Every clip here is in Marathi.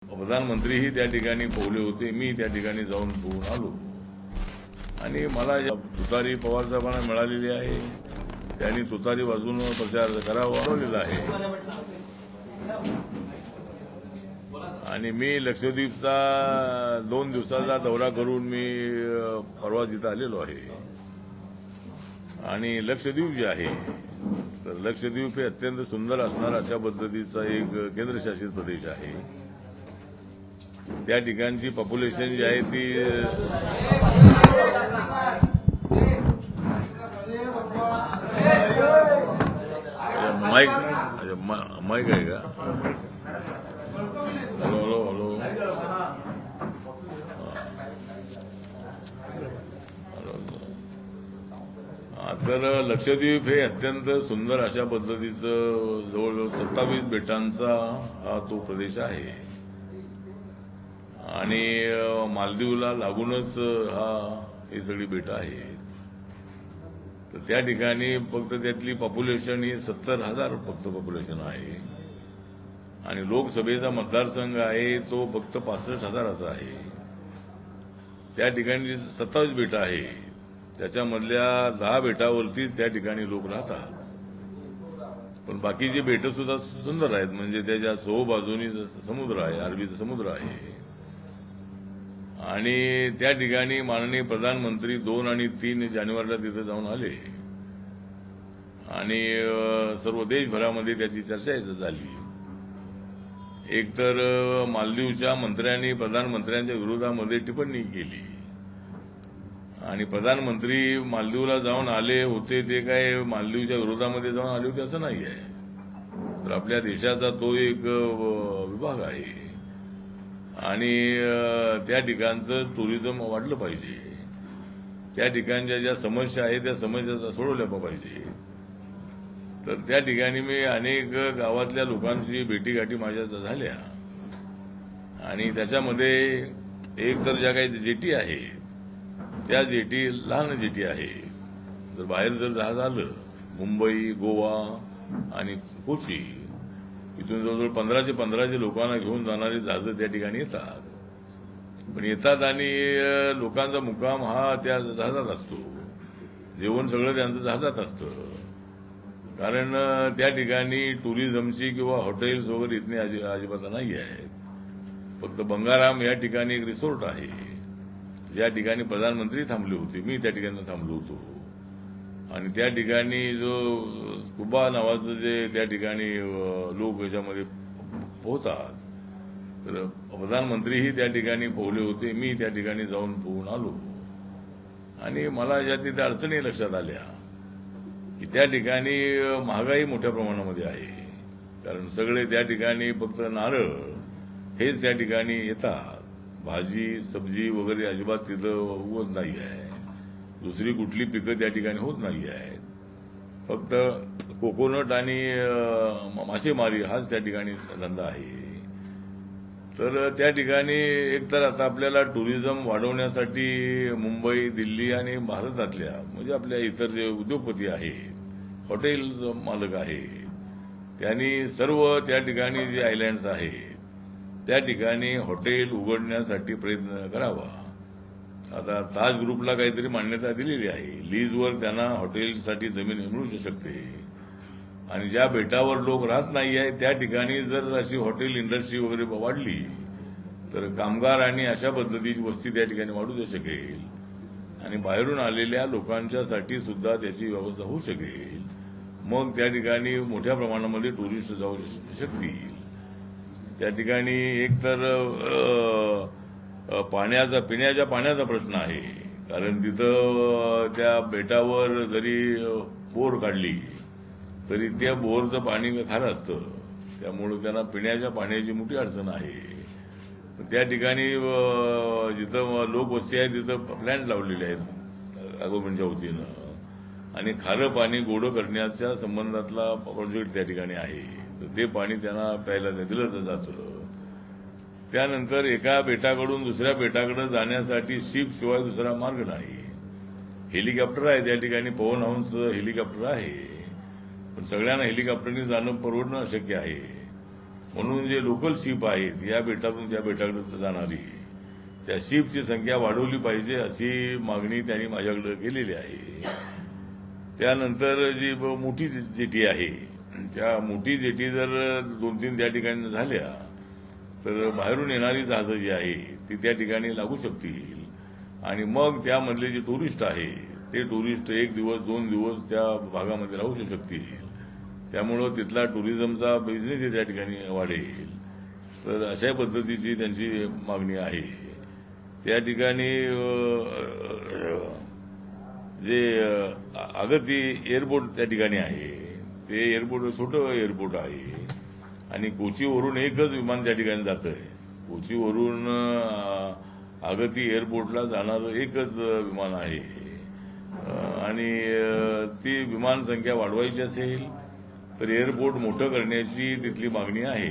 प्रधानमंत्रीही त्या ठिकाणी पोहले होते. मी त्या ठिकाणी जाऊन पोहून आलो आणि मला तुतारी पवार साहेबांना मिळालेली आहे. त्यांनी तुतारी वाजवून प्रचार करावा ठरवलेला आहे. आणि मी लक्षद्वीपचा 2 दिवसाचा दौरा करून मी परवा तिथं आलेलो आहे. आणि लक्षद्वीप जे आहे तर लक्षद्वीप हे अत्यंत सुंदर असणार अशा पद्धतीचा एक केंद्रशासित प्रदेश आहे. त्या ठिकाणची पॉप्युलेशन जी आहे ती माईक आहे का? हॅलो हॅलो तर लक्षद्वीप हे अत्यंत सुंदर अशा पद्धतीचं जवळजवळ 27 बेटांचा हा तो प्रदेश आहे. आणि मालदीवला लागूनच ही सगळी बेटं आहेत. तर त्या ठिकाणी फक्त त्यातली पॉप्युलेशन ही 70,000 फक्त पॉप्युलेशन आहे. आणि लोकसभेचा मतदारसंघ आहे तो फक्त 65,000चा आहे. त्या ठिकाणी 27 बेटं आहे. त्याच्यामधल्या 10 बेटावरतीच त्या ठिकाणी लोक राहतात. पण बाकीची बेटं सुद्धा सुंदर आहेत. म्हणजे त्याच्या चोहोबाजूनी समुद्र आहे, अरबीचा समुद्र आहे. आणि त्या ठिकाणी माननीय प्रधानमंत्री 2 आणि 3 जानेवारीला तिथे जाऊन आले आणि सर्व देशभरामध्ये त्याची चर्चा झाली. एकतर मालदीवच्या मंत्र्यांनी प्रधानमंत्र्यांच्या विरोधामध्ये टिप्पणी केली. आणि प्रधानमंत्री मालदीवला जाऊन आले होते ते काय मालदीवच्या विरोधामध्ये जाऊन आले होते असं नाही आहे. तर आपल्या देशाचा तो एक विभाग आहे. आणि त्या ठिकाणचं टुरिझम वाढलं पाहिजे. त्या ठिकाणच्या ज्या समस्या आहेत त्या समस्या सोडवल्या पाहिजे. तर त्या ठिकाणी मी अनेक गावातल्या लोकांशी भेटीगाठी माझ्या झाल्या. आणि त्याच्यामध्ये एक तर ज्या काही जेटी आहे त्या जेटी लहान जेटी आहे. जर बाहेर जर जहाज आलं मुंबई, गोवा आणि कोची इथून जवळजवळ 15 लोकांना घेऊन जाणारी जहाजं त्या ठिकाणी येतात. पण येतात आणि लोकांचा मुक्काम हा त्या जहाजात असतो. जेवण सगळं त्यांचं जहाजात असतं. कारण त्या ठिकाणी टुरिझमची किंवा हॉटेल्स वगैरे इथने अजिबात नाही आहेत. फक्त बंगाराम या ठिकाणी एक रिसॉर्ट आहे ज्या ठिकाणी प्रधानमंत्री थांबले होते. मी त्या ठिकाणी थांबलो होतो. आणि त्या ठिकाणी जो स्कुबा नावाचं जे त्या ठिकाणी लोक याच्यामध्ये पोहतात तर प्रधानमंत्रीही त्या ठिकाणी पोहले होते. मी त्या ठिकाणी जाऊन पोहून आलो. आणि मला ज्या तिथे अडचणी लक्षात आल्या की त्या ठिकाणी महागाई मोठ्या प्रमाणामध्ये आहे. कारण सगळे त्या ठिकाणी फक्त नारळ हेच त्या ठिकाणी येतात. भाजी सब्जी वगैरे अजिबात तिथं उगवत नाही आहे. दुसरी कुठली पिकं त्या ठिकाणी होत नाही आहेत. फक्त कोकोनट आणि मासेमारी हाच त्या ठिकाणी धंदा आहे. तर त्या ठिकाणी एकतर आता आपल्याला टुरिझम वाढवण्यासाठी मुंबई, दिल्ली आणि भारतातल्या म्हणजे आपल्या इतर जे उद्योगपती आहेत, हॉटेल मालक आहेत, त्यांनी सर्व त्या ठिकाणी जे आयलँड्स आहेत त्या ठिकाणी हॉटेल उघडण्यासाठी प्रयत्न करावा. आता ताज ग्रुपला काहीतरी मान्यता दिलेली आहे. लीजवर त्यांना हॉटेलसाठी जमीन मिळू शकते. आणि ज्या बेटावर लोक राहत नाही आहेत त्या ठिकाणी जर अशी हॉटेल इंडस्ट्री वगैरे वाढली तर कामगार आणि अशा पद्धतीची वस्ती त्या ठिकाणी वाढू शकेल. आणि बाहेरून आलेल्या लोकांच्यासाठी सुद्धा त्याची व्यवस्था होऊ शकेल. मग त्या ठिकाणी मोठ्या प्रमाणामध्ये टुरिस्ट जाऊ शकतील. त्या ठिकाणी एकतर पिण्याच्या पाण्याचा प्रश्न आहे. कारण तिथं त्या बेटावर जरी बोर काढली तरी त्या बोरचं पाणी खारं असतं. त्यामुळे त्यांना पिण्याच्या पाण्याची मोठी अडचण आहे. त्या ठिकाणी जिथं लोकवस्ती आहे तिथं प्लॅन्ट लावलेले आहेत गव्हर्नमेंटच्या वतीनं. आणि खारं पाणी गोडं करण्याच्या संबंधातला प्रोजेक्ट त्या ठिकाणी आहे. तर ते पाणी त्यांना प्यायला दिलं जातं. त्यानंतर एका बेटाकडून दुसऱ्या बेटाकडे जाण्यासाठी शिप शिवाय दुसरा मार्ग नाही. हेलिकॉप्टर आहे त्या ठिकाणी, पवन हंस हेलिकॉप्टर आहे. पण सगळ्यांना हेलिकॉप्टरने जाणं परवडणं अशक्य आहे. म्हणून जे लोकल शिप आहेत या बेटातून त्या बेटाकडे जाणारी त्या शिपची संख्या वाढवली पाहिजे अशी मागणी त्यांनी माझ्याकडे केलेली आहे. त्यानंतर जी मोठी जेटी आहे त्या मोठी जेटी जर 2-3 त्या ठिकाणी झाल्या तर बाहेरून येणारी जहाजं जी आहे ती त्या ठिकाणी लागू शकतील आणि मग त्यामधले जे टुरिस्ट आहे ते टुरिस्ट 1 दिवस 2 दिवस त्या भागामध्ये राहू शकतील. त्यामुळं तिथला टुरिझमचा बिझनेस त्या ठिकाणी वाढेल. तर अशा पद्धतीची त्यांची मागणी आहे. त्या ठिकाणी जे अगदी एअरपोर्ट त्या ठिकाणी आहे ते एअरपोर्ट छोटं एअरपोर्ट आहे आणि कोचीवरून एकच विमान त्या ठिकाणी जातंय. कोचीवरून अगदी एअरपोर्टला जाणारं एकच विमान आहे आणि ती विमान संख्या वाढवायची असेल तर एअरपोर्ट मोठं करण्याची तिथली मागणी आहे.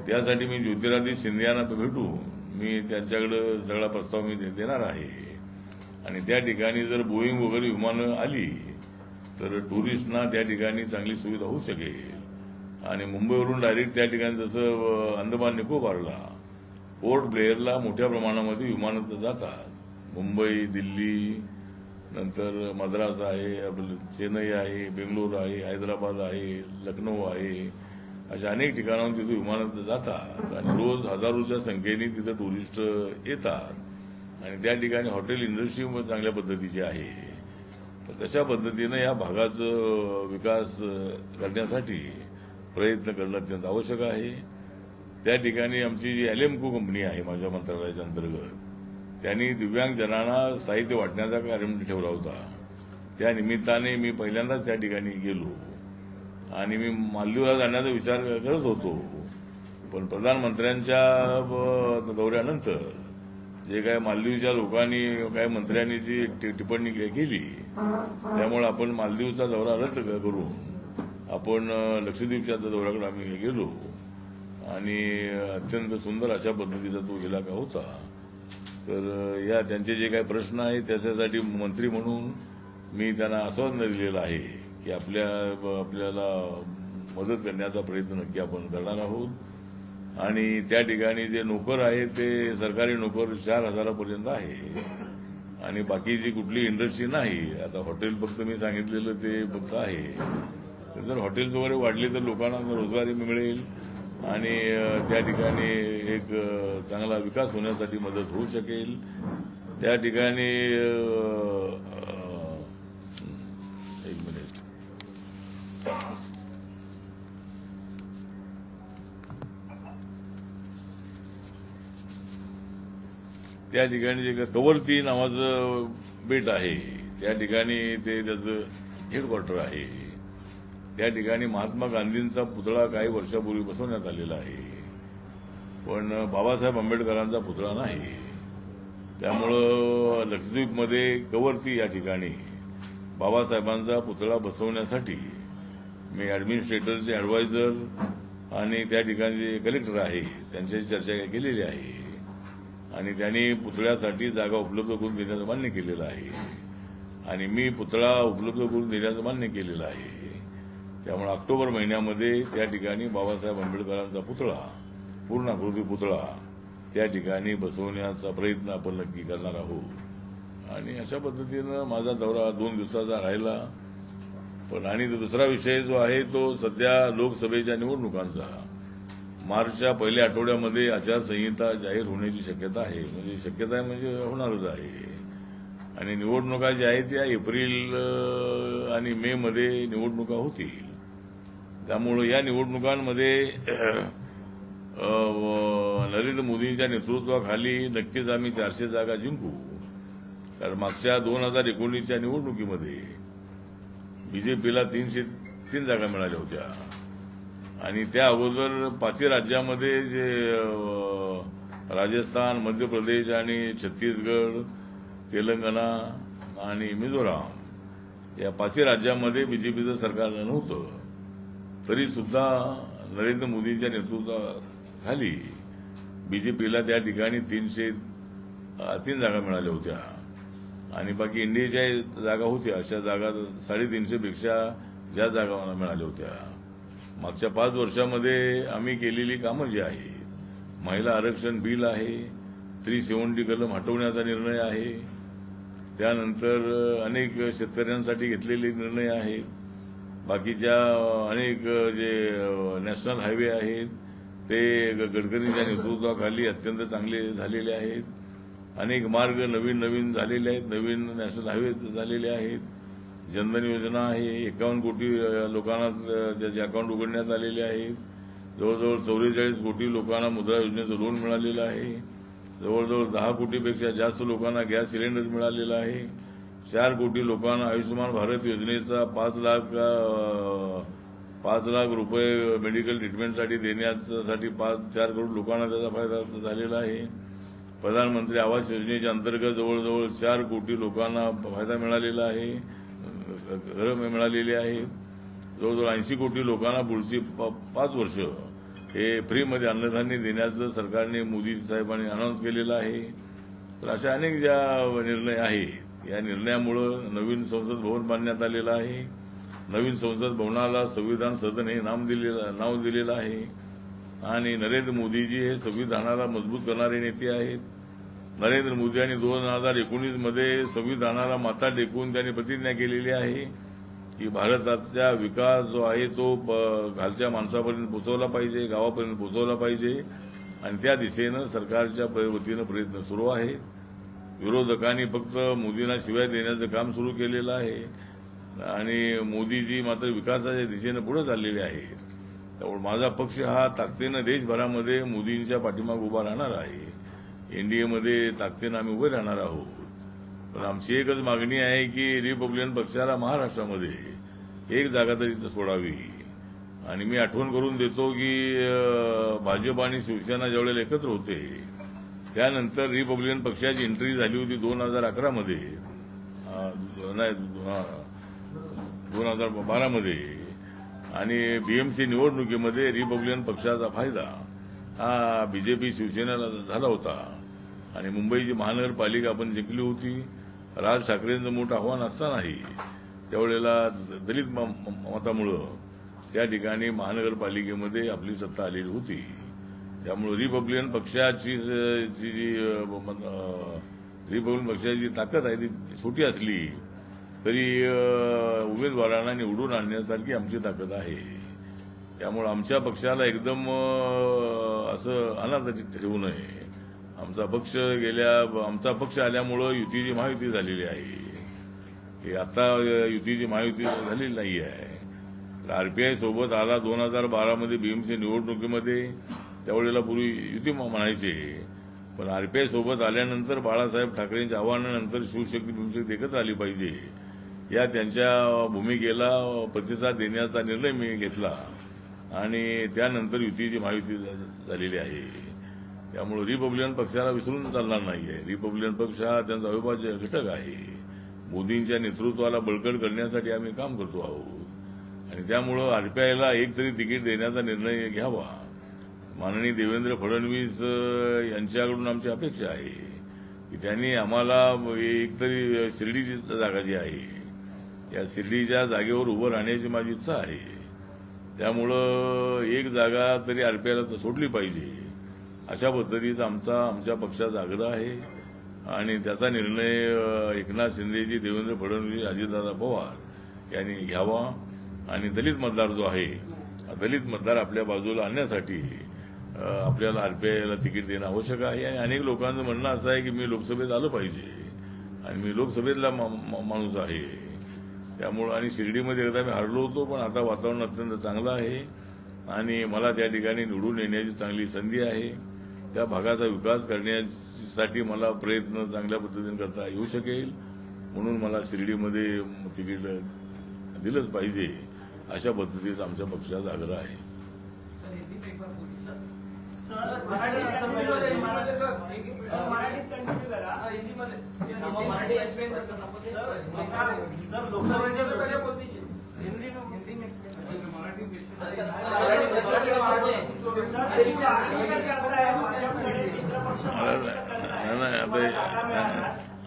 त्यासाठी मी ज्योतिरादित्य शिंदे यांना भेटू मी त्यांच्याकडे सगळा प्रस्ताव मी देणार आहे आणि त्या ठिकाणी जर बोईंग वगैरे विमानं आली तर टुरिस्टना त्या ठिकाणी चांगली सुविधा होऊ शकेल आणि मुंबईवरून डायरेक्ट त्या ठिकाणी जसं अंदमान निकोबारला पोर्ट ब्लेअरला मोठ्या प्रमाणामध्ये विमानं जातात. मुंबई, दिल्ली, नंतर मद्रास आहे, आपलं चेन्नई आहे, बेंगलोर आहे, हैदराबाद आहे, लखनौ आहे, अशा अनेक ठिकाणाहून तिथे विमानं जातात आणि रोज हजारोच्या संख्येने तिथे टुरिस्ट येतात आणि त्या ठिकाणी हॉटेल इंडस्ट्री चांगल्या पद्धतीची आहे. तर तशा पद्धतीनं या भागाचा विकास करण्यासाठी प्रयत्न करणं अत्यंत आवश्यक आहे. त्या ठिकाणी आमची जी एलएमको कंपनी आहे माझ्या मंत्रालयाच्या अंतर्गत त्यांनी दिव्यांगजनांना साहित्य वाटण्याचा कार्यक्रम ठेवला होता. त्या निमित्ताने मी पहिल्यांदाच त्या ठिकाणी गेलो आणि मी मालदीवला जाण्याचा विचार करत होतो. पण प्रधानमंत्र्यांच्या दौऱ्यानंतर जे काय मालदीवच्या लोकांनी काय मंत्र्यांनी जी टिप्पणी केली त्यामुळे आपण मालदीवचा दौरा रद्द करून आपण लक्षद्वीपच्या दौऱ्याकडे आम्ही गेलो आणि अत्यंत सुंदर अशा पद्धतीचा तो इलाका होता. तर या त्यांचे जे काही प्रश्न आहेत त्याच्यासाठी मंत्री म्हणून मी त्यांना आश्वासन दिलेलं आहे की आपल्याला मदत करण्याचा प्रयत्न नक्की आपण करणार आहोत आणि त्या ठिकाणी जे नोकर आहेत ते सरकारी नोकर 4,000 पर्यंत आहे आणि बाकीची कुठली इंडस्ट्री नाही. आता हॉटेल फक्त मी सांगितलेलं ते फक्त आहे. तर जर हॉटेल्स वगैरे वाढले तर लोकांना रोजगारी मिळेल आणि त्या ठिकाणी एक चांगला विकास होण्यासाठी मदत होऊ शकेल. त्या ठिकाणी एक मिनिट त्या ठिकाणी जे कवरती नावाचं बेट आहे त्या ठिकाणी ते त्याचं हेडक्वार्टर आहे. त्या ठिकाणी महात्मा गांधींचा पुतळा काही वर्षापूर्वी बसवण्यात आलेला आहे पण बाबासाहेब आंबेडकरांचा पुतळा नाही. त्यामुळं लक्षद्वीपमध्ये कवरती या ठिकाणी बाबासाहेबांचा पुतळा बसवण्यासाठी मी ऍडमिनिस्ट्रेटरचे ऍडवायझर आणि त्या ठिकाणी जे कलेक्टर आहे त्यांच्याशी चर्चा केलेली आहे आणि त्यांनी पुतळ्यासाठी जागा उपलब्ध करून देण्याचं मान्य केलेलं आहे आणि मी पुतळा उपलब्ध करून देण्याचं मान्य केलेलं आहे. त्यामुळे ऑक्टोबर महिन्यामध्ये त्या ठिकाणी बाबासाहेब आंबेडकरांचा पुतळा पूर्णाकृती पुतळा त्या ठिकाणी बसवण्याचा प्रयत्न आपण नक्की करणार आहोत आणि अशा पद्धतीनं माझा दौरा 2 दिवसाचा राहिला. पण आणि दुसरा विषय जो आहे तो सध्या लोकसभेच्या निवडणुकांचा. मार्चच्या पहिल्या आठवड्यामध्ये आचारसंहिता जाहीर होण्याची शक्यता आहे. म्हणजे शक्यता आहे म्हणजे होणारच आहे आणि निवडणुका ज्या आहेत त्या एप्रिल आणि मे मध्ये निवडणुका होतील. त्यामुळे या निवडणुकांमध्ये नरेंद्र मोदींच्या नेतृत्वाखाली नक्कीच आम्ही 400 जागा जिंकू. कारण मागच्या 2019च्या निवडणुकीमध्ये बीजेपीला 303 जागा मिळाल्या होत्या आणि त्या अगोदर 5 राज्यामध्ये जे राजस्थान, मध्य प्रदेश आणि छत्तीसगड, तेलंगणा आणि मिझोराम या 5 राज्यांमध्ये बीजेपीचं सरकार नव्हतं. तरी सुद्धा नरेंद्र मोदींच्या नेतृत्वाखाली बीजेपीला त्या ठिकाणी 303 जागा मिळाल्या होत्या आणि बाकी इंडियाच्या जागा होत्या अशा जागा 350 पेक्षा ज्या जागा मला मिळाल्या होत्या. मागच्या 5 वर्षामध्ये आम्ही केलेली कामं जी आहे, महिला आरक्षण बिल आहे, 370 कलम हटवण्याचा निर्णय आहे, त्यानंतर अनेक शेतकऱ्यांसाठी घेतलेले निर्णय आहेत, बाकीच्या अनेक जे नॅशनल हायवे आहेत ते गडकरींच्या नेतृत्वाखाली अत्यंत चांगले झालेले आहेत, अनेक मार्ग नवीन झालेले आहेत, नवीन नॅशनल हायवे झालेले आहेत, जनधन योजना आहे, 51 कोटी लोकांना ज्याचे अकाउंट उघडण्यात आलेले आहेत, जवळजवळ 44 कोटी लोकांना मुद्रा योजनेचं लोन मिळालेलं आहे, जवळजवळ 10 कोटीपेक्षा जास्त लोकांना गॅस सिलेंडर मिळालेला आहे, 4 कोटी लोकांना आयुष्यमान भारत योजनेचा 5 लाख रुपये मेडिकल ट्रीटमेंटसाठी देण्यासाठी 4 करोड लोकांना त्याचा फायदा झालेला आहे, प्रधानमंत्री आवास योजनेच्या अंतर्गत जवळजवळ 4 कोटी लोकांना फायदा मिळालेला आहे, घरं मिळालेली आहेत, जवळजवळ 80 कोटी लोकांना पुढची 5 वर्ष हे फ्रीमध्ये अन्नधान्य देण्याचं सरकारने मोदी साहेबांनी अनाऊन्स केलेलं आहे. तर अशा अनेक ज्या निर्णय आहेत, या निर्णयामुळं नवीन संसद भवन बांधण्यात आलेलं आहे. नवीन संसद भवनाला संविधान सदन हे नाव दिलेलं आहे आणि नरेंद्र मोदीजी हे संविधानाला मजबूत करणारे नेते आहेत. नरेंद्र मोदी यांनी 2019 मध्ये संविधानाला माथा टेकून त्यांनी प्रतिज्ञा केलेली आहे की भारताचा विकास जो आहे तो खालच्या माणसापर्यंत पोहोचवला पाहिजे, गावापर्यंत पोहोचवला पाहिजे आणि त्या दिशेनं सरकारच्या वतीनं प्रयत्न सुरू आहेत. विरोधकांनी फक्त मोदींना शिवाय देण्याचं काम सुरू केलेलं आहे आणि मोदीजी मात्र विकासाच्या दिशेनं पुढे चाललेले आहेत. त्यामुळे माझा पक्ष हा ताकदीनं देशभरामध्ये मोदींच्या पाठीमागे उभा राहणार आहे. एनडीएमध्ये ताकदीनं आम्ही उभे राहणार आहोत. पण आमची एकच मागणी आहे की रिपब्लिकन पक्षाला महाराष्ट्रामध्ये एक जागा तरी सोडावी. आणि मी आठवण करून देतो की भाजप आणि शिवसेना ज्यावेळेला एकत्र होते त्यानंतर रिपब्लिकन पक्षाची एंट्री झाली होती 2011 मध्ये, नाही 2012 मध्ये. आणि बीएमसी निवडणुकीमध्ये रिपब्लिकन पक्षाचा फायदा हा बीजेपी शिवसेनेला झाला होता आणि मुंबईची महानगरपालिका आपण जिंकली होती. राज ठाकरेंचं मोठं आव्हान असतानाही त्यावेळेला दलित मतामुळं त्या ठिकाणी महानगरपालिकेमध्ये आपली सत्ता आलेली होती. त्यामुळे रिपब्लिकन पक्षाची जी ताकद आहे ती छोटी असली तरी उमेदवारांना निवडून आणण्यासारखी आमची ताकद आहे. त्यामुळे आमच्या पक्षाला एकदम असं अनाथ ठेवू नये. आमचा पक्ष आल्यामुळं युतीची महायुती झालेली आहे. हे आता युतीची महायुती झालेली नाही आहे. आरपीआय सोबत आला 2012 मध्ये बीएमसी निवडणुकीमध्ये, त्यावेळेला पूर्वी युती म्हणायचे. पण आरपीआय सोबत आल्यानंतर बाळासाहेब ठाकरेंच्या आव्हानानंतर शिवशक्ती भीमशक्ती एकत्र आली पाहिजे या त्यांच्या भूमिकेला प्रतिसाद देण्याचा निर्णय मी घेतला आणि त्यानंतर युतीची महायुती झालेली आहे. त्यामुळे रिपब्लिकन पक्षाला विसरून चालणार नाहीये. रिपब्लिकन पक्ष हा त्यांचा अविभाज्य घटक आहे. मोदींच्या नेतृत्वाला बळकट करण्यासाठी आम्ही काम करतो आहोत आणि त्यामुळं आरपीआयला एक तरी तिकीट देण्याचा निर्णय घ्यावा. माननीय देवेंद्र फडणवीस यांच्याकडून आमची अपेक्षा आहे की त्यांनी आम्हाला एक तरी शिर्डीची जागा जी आहे या शिर्डीच्या जागेवर उभं राहण्याची माझी इच्छा आहे. त्यामुळं एक जागा तरी आरपीआयला सोडली पाहिजे अशा पद्धतीचा आमच्या पक्षाचा आग्रह आहे आणि त्याचा निर्णय एकनाथ शिंदेजी, देवेंद्र फडणवीस, अजितदादा पवार यांनी घ्यावा आणि दलित मतदार जो आहे दलित मतदार आपल्या बाजूला आणण्यासाठी आपल्याला आरपीआयला तिकीट देणं आवश्यक आहे. आणि अनेक लोकांचं म्हणणं असं आहे की मी लोकसभेत आलं पाहिजे आणि मी लोकसभेतला माणूस आहे. त्यामुळं आणि शिर्डीमध्ये एकदा मी हरलो होतो पण आता वातावरण अत्यंत चांगलं आहे आणि मला त्या ठिकाणी निवडून येण्याची चांगली संधी आहे. त्या भागाचा विकास करण्यासाठी मला प्रयत्न चांगल्या पद्धतीने करता येऊ शकेल म्हणून मला शिर्डीमध्ये तिकीट दिलंच पाहिजे अशा पद्धतीचा आमच्या पक्षाचा आग्रह आहे.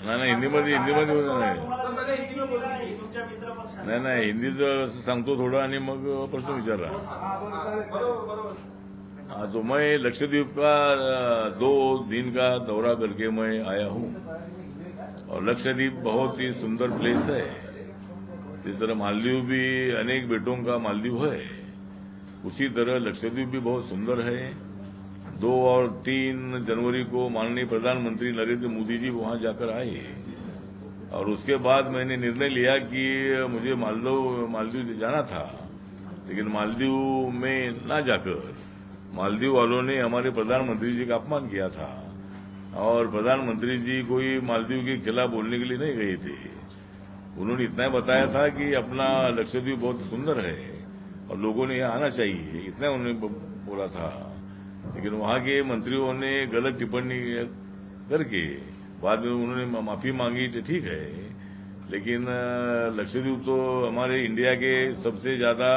नाही हिंदीमध्ये होतं नाही. सर, पहिले हिंदी में बोलायची तुमच्या मित्र पक्षाने. नाही हिंदीचं सांगतो थोडं आणि मग प्रश्न विचारा. बरोबर. हाँ, तो मैं लक्षद्वीप का 2 दिन का दौरा करके मैं आया हूँ और लक्षद्वीप बहुत ही सुंदर प्लेस है. जिस तरह मालदीव भी अनेक बेटों का मालदीव है, उसी तरह लक्षद्वीप भी बहुत सुंदर है. 2 और 3 जनवरी को माननीय प्रधानमंत्री नरेंद्र मोदी जी वहां जाकर आए और उसके बाद मैंने निर्णय लिया कि मुझे मालदीव जाना था, लेकिन मालदीव में ना जाकर मालदीव वालों ने हमारे प्रधानमंत्री जी का अपमान किया था और प्रधानमंत्री जी कोई मालदीव के खिलाफ बोलने के लिए नहीं गए थे. उन्होंने इतना बताया था कि अपना लक्षद्वीप बहुत सुंदर है और लोगों ने यहाँ आना चाहिए, इतना उन्होंने बोला था. लेकिन वहां के मंत्रियों ने गलत टिप्पणी करके बाद में उन्होंने माफी मांगी तो ठीक है, लेकिन लक्षद्वीप तो हमारे इंडिया के सबसे ज्यादा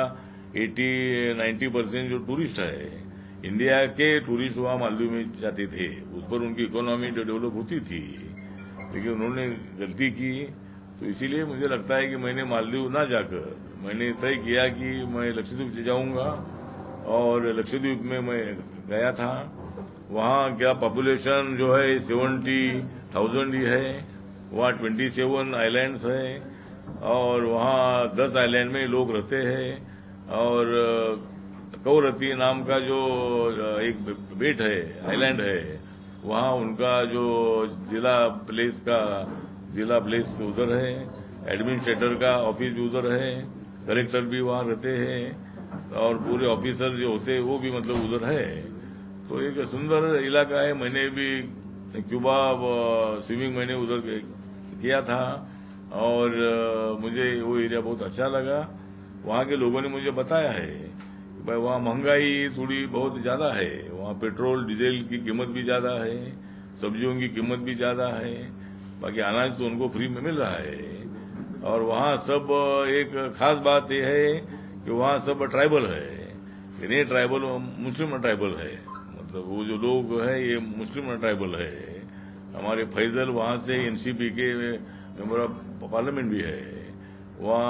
80-90% जो टूरिस्ट है, इंडिया के टूरिस्ट वहां मालदीव में जाते थे, उस पर उनकी इकोनॉमी डेवलप होती थी. लेकिन उन्होंने गलती की, तो इसीलिए मुझे लगता है कि मैंने मालदीव ना जाकर मैंने तय किया कि मैं लक्षद्वीप जाऊंगा. और लक्षद्वीप में मैं गया था. वहां क्या पॉपुलेशन जो है 70,000 ही है. वहां 27 आइलैंड्स है और वहां 10 आइलैंड में लोग रहते हैं और कवरत्ती नाम का जो एक बेट है, आइलैंड है, वहां उनका जो जिला प्लेस उधर है, एडमिनिस्ट्रेटर का ऑफिस भी उधर है, कलेक्टर भी वहां रहते हैं और पूरे ऑफिसर जो होते हैं वो भी मतलब उधर है. तो एक सुंदर इलाका है. मैंने भी क्यूबा स्विमिंग मैंने उधर किया था और मुझे वो एरिया बहुत अच्छा लगा. वहां के लोगों ने मुझे बताया है कि भाई वहां महंगाई थोड़ी बहुत ज्यादा है, वहां पेट्रोल डीजल की कीमत भी ज्यादा है, सब्जियों की कीमत भी ज्यादा है, बाकी अनाज तो उनको फ्री में मिल रहा है. और वहां सब एक खास बात यह है कि वहां सब ट्राइबल है. ये ट्राइबल मुस्लिम ट्राइबल है, मतलब वो जो लोग है ये मुस्लिम ट्राइबल है. हमारे फैजल वहां से एनसीपी के मेंबर ऑफ पार्लियामेंट भी है. वहां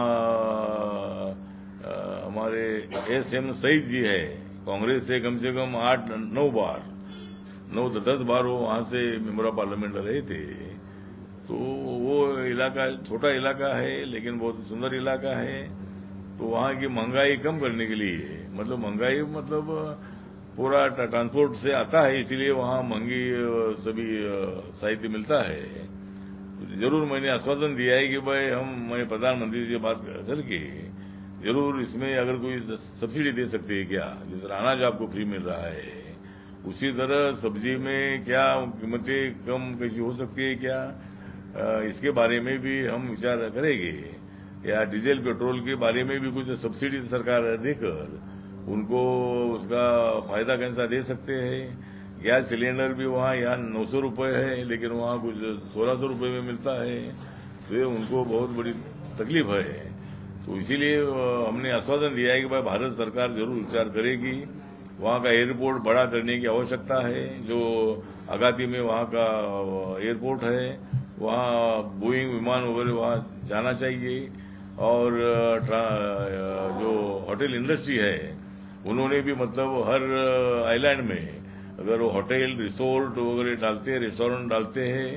हमारे एसएम सईद जी है, कांग्रेस से कम 10 बार वो वहां से मेंबर ऑफ पार्लियामेंट रहे थे. तो वो इलाका छोटा इलाका है लेकिन बहुत सुंदर इलाका है. तो वहां की महंगाई कम करने के लिए, मतलब महंगाई मतलब पूरा ट्रांसपोर्ट से आता है, इसीलिए वहां महंगी सभी साहित्य मिलता है. तो जरूर मैंने आश्वासन दिया है कि भाई मैं प्रधानमंत्री से बात करके जरूर इसमें अगर कोई सब्सिडी दे सकते हैं क्या, जिस तरह अनाज आपको फ्री मिल रहा है उसी तरह सब्जी में क्या कीमतें कम कैसी हो सकती है क्या, इसके बारे में भी हम विचार करेंगे. या डीजल पेट्रोल के बारे में भी कुछ सब्सिडी सरकार देकर उनको उसका फायदा कैसा दे सकते हैं. गैस सिलेंडर भी वहाँ यहाँ 900 रुपये है लेकिन वहाँ कुछ 1600 रुपये में मिलता है, तो ये उनको बहुत बड़ी तकलीफ है. तो इसीलिए हमने आश्वासन दिया है कि भाई भारत सरकार जरूर विचार करेगी. वहाँ का एयरपोर्ट बड़ा करने की आवश्यकता है. जो अगाती में वहाँ का एयरपोर्ट है, वहाँ बोइंग विमान वगैरह वहाँ जाना चाहिए. और जो होटल इंडस्ट्री है उन्होंने भी मतलब हर आइलैंड में अगर वो होटल रिसोर्ट वगैरह डालते हैं, रेस्टोरेंट डालते हैं,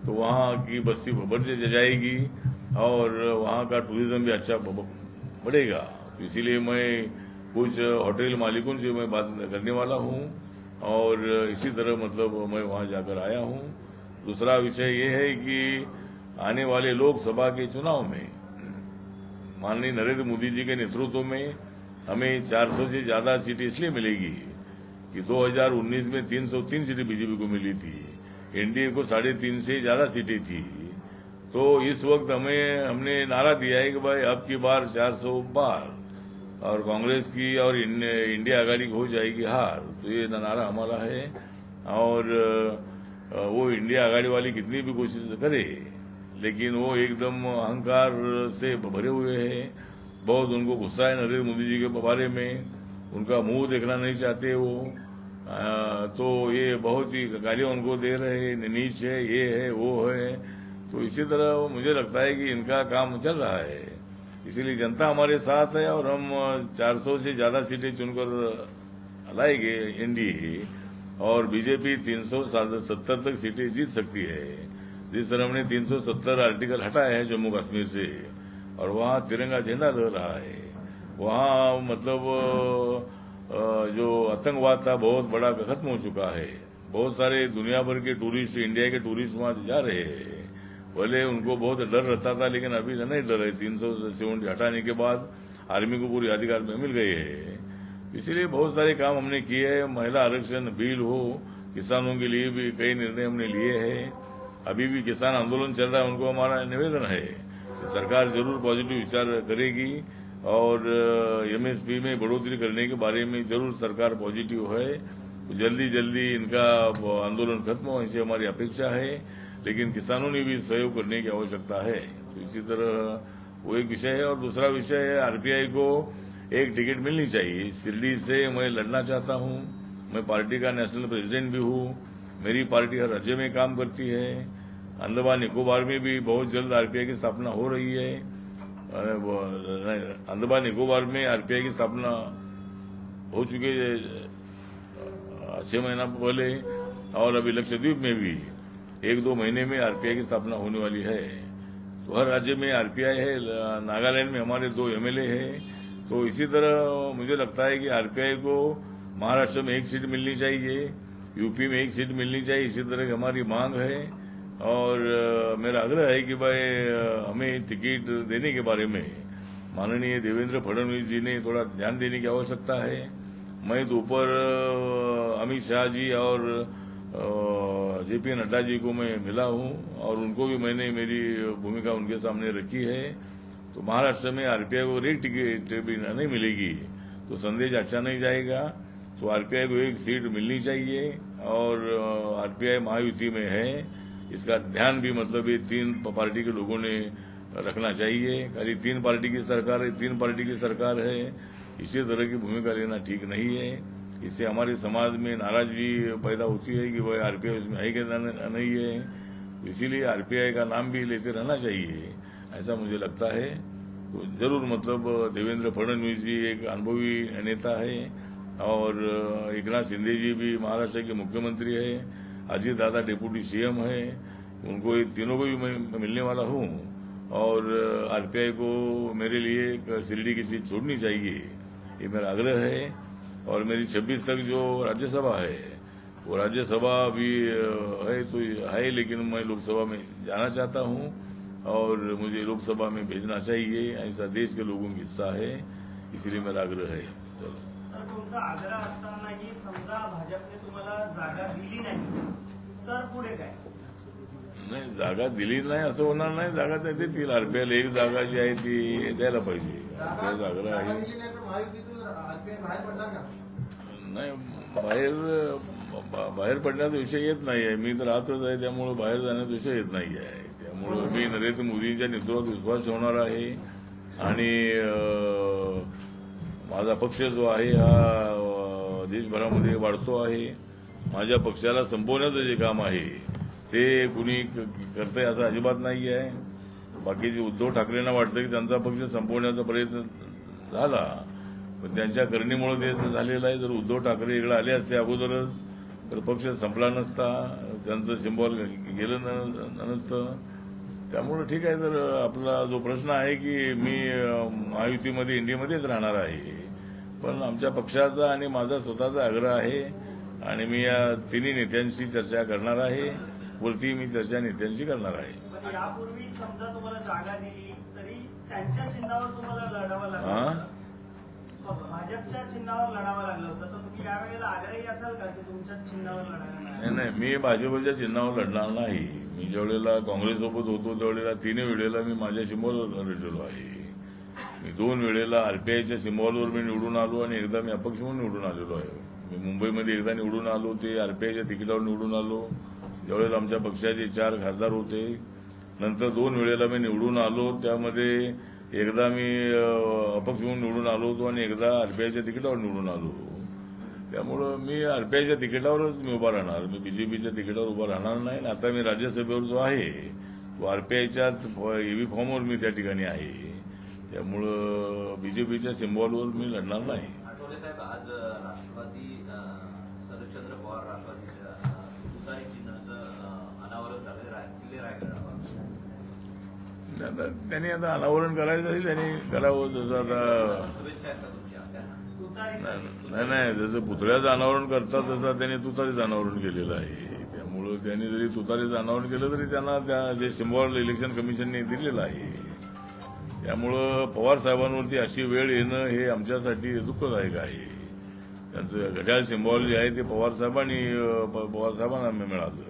तो वहाँ की बस्ती बढ़ जाएगी और वहाँ का टूरिज्म भी अच्छा बढ़ेगा. तो इसीलिए मैं कुछ होटल मालिकों से मैं बात करने वाला हूँ और इसी तरह मतलब मैं वहाँ जाकर आया हूँ. दूसरा विषय ये है कि आने वाले लोकसभा के चुनाव में माननीय नरेंद्र मोदी जी के नेतृत्व में हमें 400 से ज्यादा सीटें इसलिए मिलेगी कि 2019 में 303 सीटें बीजेपी को मिली थी, एनडीए को 3.5 से ज्यादा सीटें थी. तो इस वक्त हमने नारा दिया है कि भाई अब की बार 400 पार और कांग्रेस की और इंडिया आघाड़ी हो जाएगी हार. तो ये नारा हमारा है और वो इंडिया आघाड़ी वाली कितनी भी कोशिश करे लेकिन वो एकदम अहंकार से भरे हुए हैं. बहुत उनको गुस्सा है नरेंद्र मोदी जी के बारे में, उनका मुंह देखना नहीं चाहते वो. तो ये बहुत ही गालियां उनको दे रहे हैं, नीच है, ये है, वो है. तो तो इसी तरह मुझे लगता है कि इनका काम चल रहा है, इसीलिए जनता हमारे साथ है और हम 400 से ज्यादा सीटें चुनकर लाएंगे एनडीए, और बीजेपी 370 तक सीटें जीत सकती है। जिस तरह हमने 370 आर्टिकल हटाए हैं जम्मू कश्मीर से और वहां तिरंगा झंडा लग रहा है, वहां मतलब जो आतंकवाद था बहुत बड़ा खत्म हो चुका है। बहुत सारे दुनिया भर के टूरिस्ट, इंडिया के टूरिस्ट वहां जा रहे हैं। पहले उनको बहुत डर रहता था, लेकिन अभी नहीं डर है। 370 हटाने के बाद आर्मी को पूरी अधिकार में मिल गए हैं। इसलिए बहुत सारे काम हमने किए हैं। महिला आरक्षण बिल हो, किसानों के लिए भी कई निर्णय हमने लिए हैं। अभी भी किसान आंदोलन चल रहा है, उनको हमारा निवेदन है कि सरकार जरूर पॉजिटिव विचार करेगी और एमएसपी में बढ़ोतरी करने के बारे में जरूर सरकार पॉजिटिव है। जल्दी जल्दी इनका आंदोलन खत्म हो, ऐसी हमारी अपेक्षा है। लेकिन किसानों ने भी सहयोग करने की आवश्यकता है। तो इसी तरह वो एक विषय है। और दूसरा विषय है, आरपीआई को एक टिकट मिलनी चाहिए। शिरडी से मैं लड़ना चाहता हूं। मैं पार्टी का नेशनल प्रेसिडेंट भी हूं। मेरी पार्टी हर राज्य में काम करती है। अंडमान निकोबार में भी बहुत जल्द आरपीआई की स्थापना हो रही है। अंडमान निकोबार में आरपीआई की स्थापना हो चुकी है 6 महीना पहले, और अभी लक्षद्वीप में भी 1-2 महीने में आरपीआई की स्थापना होने वाली है। तो हर राज्य में आरपीआई है। नागालैंड में हमारे 2 एमएलए हैं। तो इसी तरह मुझे लगता है कि आरपीआई को महाराष्ट्र में 1 सीट मिलनी चाहिए, यूपी में 1 सीट मिलनी चाहिए। इसी तरह की हमारी मांग है और मेरा आग्रह है कि भाई हमें टिकट देने के बारे में माननीय देवेंद्र फडणवीस जी ने थोड़ा ध्यान देने की आवश्यकता है। मैं तो ऊपर अमित शाह जी और जेपी नड्डा जी को मैं मिला हूं और उनको भी मैंने मेरी भूमिका उनके सामने रखी है। तो महाराष्ट्र में आरपीआई को एक टिकट भी नहीं मिलेगी तो संदेश अच्छा नहीं जाएगा। तो आरपीआई को 1 सीट मिलनी चाहिए और आरपीआई महायुति में है, इसका ध्यान भी मतलब ये 3 पार्टी के लोगों ने रखना चाहिए। खाली 3 पार्टी की सरकार है, 3 पार्टी की सरकार है, इसी तरह की भूमिका लेना ठीक नहीं है। इससे हमारे समाज में नाराजगी पैदा होती है कि भाई आरपीआई उसमें है कि नहीं है। तो इसीलिए आरपीआई का नाम भी लेते रहना चाहिए, ऐसा मुझे लगता है। तो जरूर मतलब देवेंद्र फडणवीस जी एक अनुभवी नेता है और एकनाथ शिंदे जी भी महाराष्ट्र के मुख्यमंत्री है, अजीत दादा डिप्टी सीएम है, उनको ये तीनों को भी मैं मिलने वाला हूं। और आरपीआई को मेरे लिए शिरडी की सीट छोड़नी चाहिए, ये मेरा आग्रह है। और मेरी 26 तक जो राज्यसभा है वो राज्यसभा भी है तो है, लेकिन मैं लोकसभा में जाना चाहता हूं और मुझे लोकसभा में भेजना चाहिए, ऐसा देश के लोगों की इच्छा है, इसलिए मेरा आग्रह है। चलो सर, तुमचा आग्रह असतानाही समजा भाजपने तुम्हाला जागा दिली नाही तर पुढे काय? नाही, जागा दिली नाही असं होणार नाही, जागा त्या देतील। आरपीआयला 1 जागा जी आहे ती द्यायला पाहिजे, आपल्याला आग्रह आहे। नाही, बाहेर पडण्याचा विषय येत नाहीये। मी तर राहतच आहे, त्यामुळे बाहेर जाण्याचा विषय येत नाही आहे। त्यामुळे मी नरेंद्र मोदींच्या नेतृत्वात विश्वास ठेवणार आहे आणि माझा पक्ष जो आहे हा देशभरामध्ये वाढतो आहे। माझ्या पक्षाला संपवण्याचं जे काम आहे ते कुणी करतंय असं अजिबात नाही आहे। बाकीचे उद्धव ठाकरेंना वाटतं की त्यांचा पक्ष संपवण्याचा प्रयत्न झाला, पण त्यांच्या करणीमुळे ते झालेलं आहे। जर उद्धव ठाकरे इकडे आले असते अगोदरच तर पक्ष संपला नसता, त्यांचं सिम्बॉल गेलं नसतं। त्यामुळे ठीक आहे। तर आपला जो प्रश्न आहे की मी महायुतीमध्ये इंडियामध्येच राहणार आहे, पण आमच्या पक्षाचा आणि माझा स्वतःचा आग्रह आहे आणि मी या तिन्ही नेत्यांशी चर्चा करणार आहे। वरती मी चर्चा नेत्यांशी करणार आहे। पण यापूर्वी समजा तुम्हाला जागा दिली तरी त्यांच्या चिन्हावर तुम्हाला लढावं लागलं, भाजपच्या चिन्हावर लढावं लागलं होतं, तर तुम्ही यावेळेला आग्रही असाल का की तुमच्या चिन्हावर लढायला? नाही, मी भाजपच्या चिन्हावर लढणार नाही। मी ज्यावेळेला काँग्रेससोबत होतो त्यावेळेला 3 वेळेला मी माझ्या सिम्बॉलवर लढलेलो आहे। मी 2 वेळेला आरपीआयच्या सिम्बॉलवर मी निवडून आलो आणि एकदा मी अपक्ष म्हणून निवडून आलेलो आहे। मी मुंबईमध्ये एकदा निवडून आलो, ते आरपीआयच्या तिकिटावर निवडून आलो, ज्यावेळेला आमच्या पक्षाचे 4 खासदार होते। नंतर 2 वेळेला मी निवडून आलो, त्यामध्ये एकदा मी अपक्ष म्हणून निवडून आलो होतो आणि एकदा आरपीआयच्या तिकिटावर निवडून आलो। त्यामुळं मी आरपीआयच्या तिकिटावरच मी उभा राहणार, मी बीजेपीच्या तिकिटावर उभा राहणार नाही। आता मी राज्यसभेवर जो आहे तो आरपीआयच्या ईव्ही फॉर्मवर मी त्या ठिकाणी आहे. त्यामुळं बीजेपीच्या सिम्बॉलवर मी लढणार नाही. आठवले साहेब, आज राष्ट्रवादी शरदचंद्र पवार राष्ट्रवादीच्या तुतारी चिन्हाचं अनावरण झालं किल्ले रायगडावर. त्यांनी आता अनावरण करायचं असेल त्यांनी करावं. जसं आता शुभेच्छा आहेत का तुमच्या त्यांना? तुतारी नाही जसं पुतळ्याचं अनावरण करतात तसं त्यांनी तुतारीचं अनावरण केलेलं आहे. त्यामुळं त्यांनी जरी तुतारीचं अनावरण केलं तरी त्यांना त्या जे सिम्बॉल इलेक्शन कमिशनने दिलेलं आहे. त्यामुळं पवार साहेबांवरती अशी वेळ येणं हे आमच्यासाठी दुःखदायक आहे. त्यांचं घड्याळ सिम्बॉल जे आहे ते पवार साहेबांना मिळालं.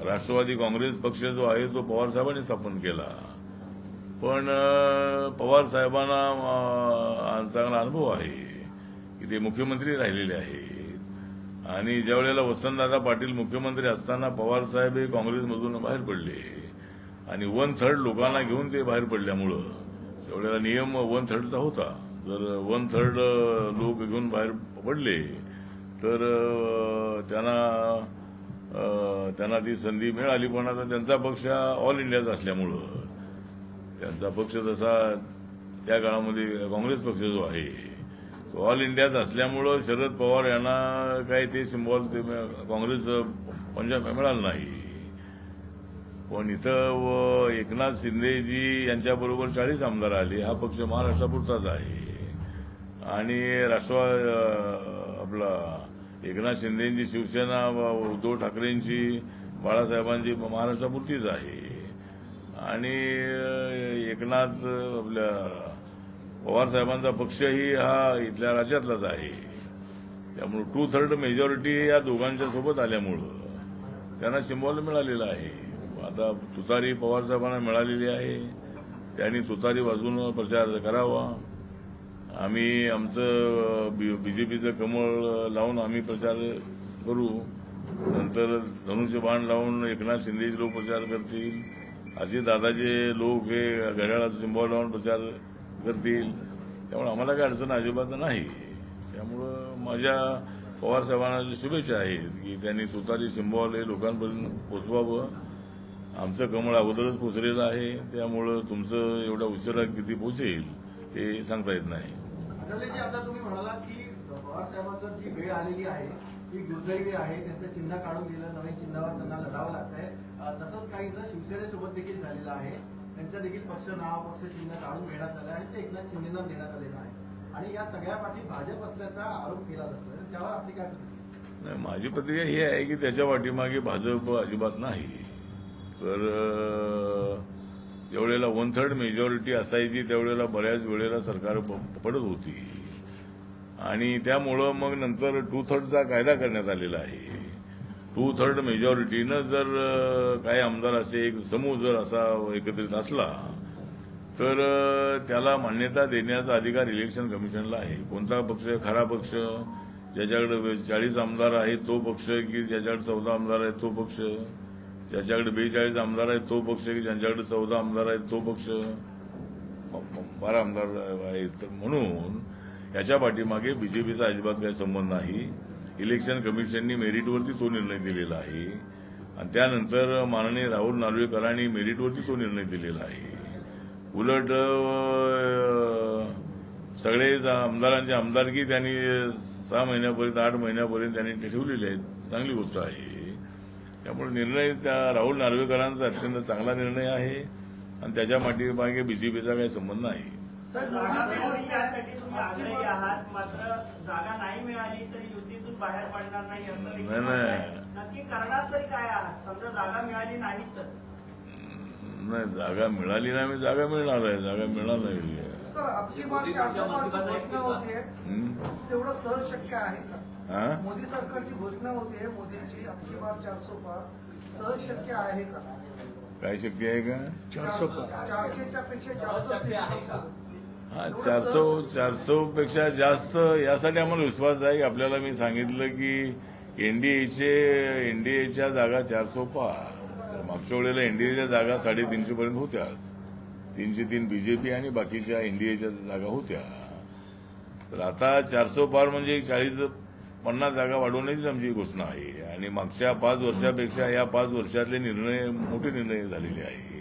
राष्ट्रवादी काँग्रेस पक्ष जो आहे तो पवार साहेबांनी स्थापन केला. पण पवार साहेबांना चांगला अनुभव आहे की ते मुख्यमंत्री राहिलेले आहेत. आणि ज्या वेळेला वसंतदादा पाटील मुख्यमंत्री असताना पवार साहेब हे काँग्रेसमधून बाहेर पडले आणि 1/3 लोकांना घेऊन ते बाहेर पडल्यामुळं त्यावेळेला नियम 1/3चा होता. जर 1/3 लोक घेऊन बाहेर पडले तर त्यांना ती संधी मिळाली. पण आता त्यांचा पक्ष ऑल इंडियाचा असल्यामुळं त्यांचा पक्ष तसा त्या काळामध्ये काँग्रेस पक्ष जो आहे तो ऑल इंडियाचा असल्यामुळं शरद पवार यांना काही ते सिम्बॉल ते काँग्रेस पंजाब मिळालं नाही. पण इथं एकनाथ शिंदेजी यांच्याबरोबर 40 आमदार आले. हा पक्ष महाराष्ट्रापुरताच आहे आणि आपला एकनाथ शिंदेची शिवसेना उद्धव ठाकरेंची बाळासाहेबांची महाराष्ट्रापुरतीच आहे. आणि एकनाथ आपल्या पवार साहेबांचा पक्षही हा इथल्या राज्यातलाच आहे. त्यामुळे 2/3 मेजॉरिटी या दोघांच्या सोबत आल्यामुळं त्यांना सिम्बॉल मिळालेला आहे. आता तुतारी पवार साहेबांना मिळालेली आहे. त्यांनी तुतारी वाजवून प्रचार करावा. आम्ही आमचं बीजेपीचं कमळ लावून आम्ही प्रचार करू. नंतर धनुष्यबाण लावून एकनाथ शिंदेचे लोक प्रचार करतील. असे दादाचे लोक हे घड्याळाचा सिम्बॉल लावून प्रचार करतील. त्यामुळे आम्हाला काही अडचण अजिबात नाही. त्यामुळं माझ्या पवार साहेबांना शुभेच्छा आहेत की त्यांनी तुतारी सिम्बॉल हे लोकांपर्यंत पोचवावं. आमचं कमळ अगोदरच पोचलेलं आहे. त्यामुळं तुमचं एवढा उशिरा किती पोचेल हे सांगता येत नाही. आठवलेजी, आता तुम्ही म्हणालात की पवार साहेबांवर जी वेळ आलेली आहे ती दुर्दैवी आहे. त्यांचं चिन्ह काढून गेलं, नवीन चिन्हावर त्यांना लढावं लागतंय. तसंच काहीसं शिवसेनेसोबत देखील झालेलं आहे. त्यांचं देखील पक्ष चिन्ह काढून घेण्यात आलं आणि ते एकनाथ शिंदेना देण्यात आलेलं आहे. आणि या सगळ्या पाठी भाजप असल्याचा आरोप केला जातोय. त्यावर आपली काय प्रतिक्रिया? नाही, माझी प्रतिक्रिया ही आहे की त्याच्या पाठीमागे भाजप अजिबात नाही. तर ज्यावेळेला 1/3 मेजॉरिटी असायची त्यावेळेला बऱ्याच वेळेला सरकार पडत होती आणि त्यामुळं मग नंतर 2/3चा कायदा करण्यात आलेला आहे. 2/3 मेजॉरिटीनं जर काही आमदार असे एक समूह जर असा एकत्रित असला तर त्याला मान्यता देण्याचा अधिकार इलेक्शन कमिशनला आहे. कोणता पक्ष खरा पक्ष, ज्याच्याकडे 40 आमदार आहेत तो पक्ष की ज्याच्याकडे 14 आमदार आहेत तो पक्ष, ज्याच्याकडे 42 आमदार आहेत तो पक्ष की ज्यांच्याकडे 14 आमदार आहेत तो पक्ष, 12 आमदार आहेत. म्हणून याच्या पाठीमागे बीजेपीचा अजिबात काही संबंध नाही. इलेक्शन कमिशननी मेरिटवरती तो निर्णय दिलेला आहे आणि त्यानंतर माननीय राहुल नार्वेकरांनी मेरिटवरती तो निर्णय दिलेला आहे. उलट सगळे आमदारांची आमदारकी त्यांनी 6 महिन्यापर्यंत 8 महिन्यापर्यंत त्यांनी ठेवलेली आहे. चांगली गोष्ट आहे. त्यामुळे निर्णय त्या राहुल नार्वेकरांचा अत्यंत चांगला निर्णय आहे आणि त्याच्या पाठीमागे बीजेपीचा काही संबंध नाही. जागा मिळावी यासाठी तुम्ही आग्रही आहात, मात्र जागा नाही मिळाली तरी युतीतून बाहेर पडणार नाही असं देखील म्हणताय. नक्की करणार तरी काय आहात? समजा जागा मिळाली नाही तर? नाही, जागा मिळाली नाही, जागा मिळणार आहे. जागा मिळणार नाही. सर, आपकी बार 400 घोषणा होतीये, तेवढं सहज शक्य आहे का? मोदी सरकारची घोषणा होतीये, मोदींची आपकी बार 400 पार सहज शक्य आहे का? काय शक्य आहे का? 400च्या पेक्षा जास्त शक्य आहे का? हा, 400 पेक्षा जास्त यासाठी आम्हाला विश्वास आहे की आपल्याला मी सांगितलं की एनडीएच्या जागा 400 पार. मागच्या वेळेला एनडीएच्या जागा 350 पर्यंत होत्या. 303 बीजेपी आणि बाकीच्या एनडीएच्या जागा होत्या. तर आता 400 पार म्हणजे 40-50 जागा वाढवण्याचीच आमची घोषणा आहे. आणि मागच्या 5 वर्षापेक्षा या 5 वर्षातले निर्णय मोठे निर्णय झालेले आहेत.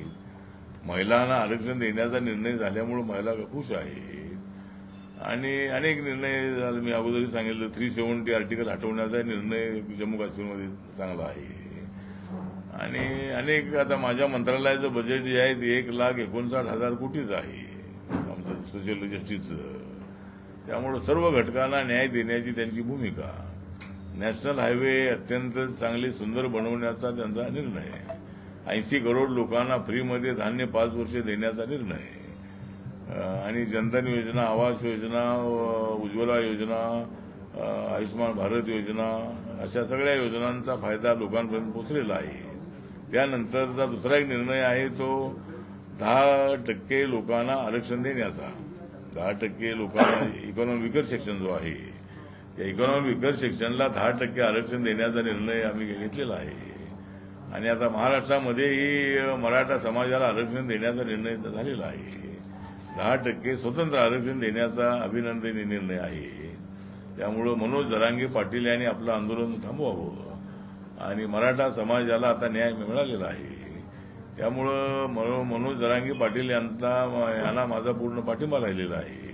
महिलांना आरक्षण देण्याचा निर्णय झाल्यामुळे महिला खुश आहेत आणि अनेक निर्णय झाले. मी अगोदरही सांगितलं 370 आर्टिकल हटवण्याचा निर्णय जम्मू काश्मीरमध्ये चांगला आहे आणि अनेक आता माझ्या मंत्रालयाचं बजेट जे आहे ते 1,59,000 कोटीच आहे आमचं सोशल जस्टिसचं. त्यामुळे सर्व घटकांना न्याय देण्याची त्यांची भूमिका, नॅशनल हायवे अत्यंत चांगले सुंदर बनवण्याचा त्यांचा निर्णय, 80 करोड लोकांना फ्रीमध्ये धान्य 5 वर्षे देण्याचा निर्णय आणि जनधन योजना, आवास योजना, उज्ज्वला योजना, आयुष्यमान भारत योजना अशा सगळ्या योजनांचा फायदा लोकांपर्यंत पोहोचलेला आहे. त्यानंतरचा दुसरा एक निर्णय आहे तो 10% लोकांना आरक्षण देण्याचा. 10% लोकांना इकॉनॉमी विकर सेक्शन जो आहे त्या इकॉनॉमी विकर सेक्शनला 10% आरक्षण देण्याचा निर्णय आम्ही घेतलेला आहे आणि आता महाराष्ट्रामध्येही मराठा समाजाला आरक्षण देण्याचा निर्णय झालेला आहे. 10% स्वतंत्र आरक्षण देण्याचा अभिनंदनीय निर्णय आहे. त्यामुळं मनोज जरांगे पाटील यांनी आपलं आंदोलन थांबवावं आणि मराठा समाजाला आता न्याय मिळालेला आहे. त्यामुळं मनोज जरांगे पाटील यांना माझा पूर्ण पाठिंबा राहिलेला आहे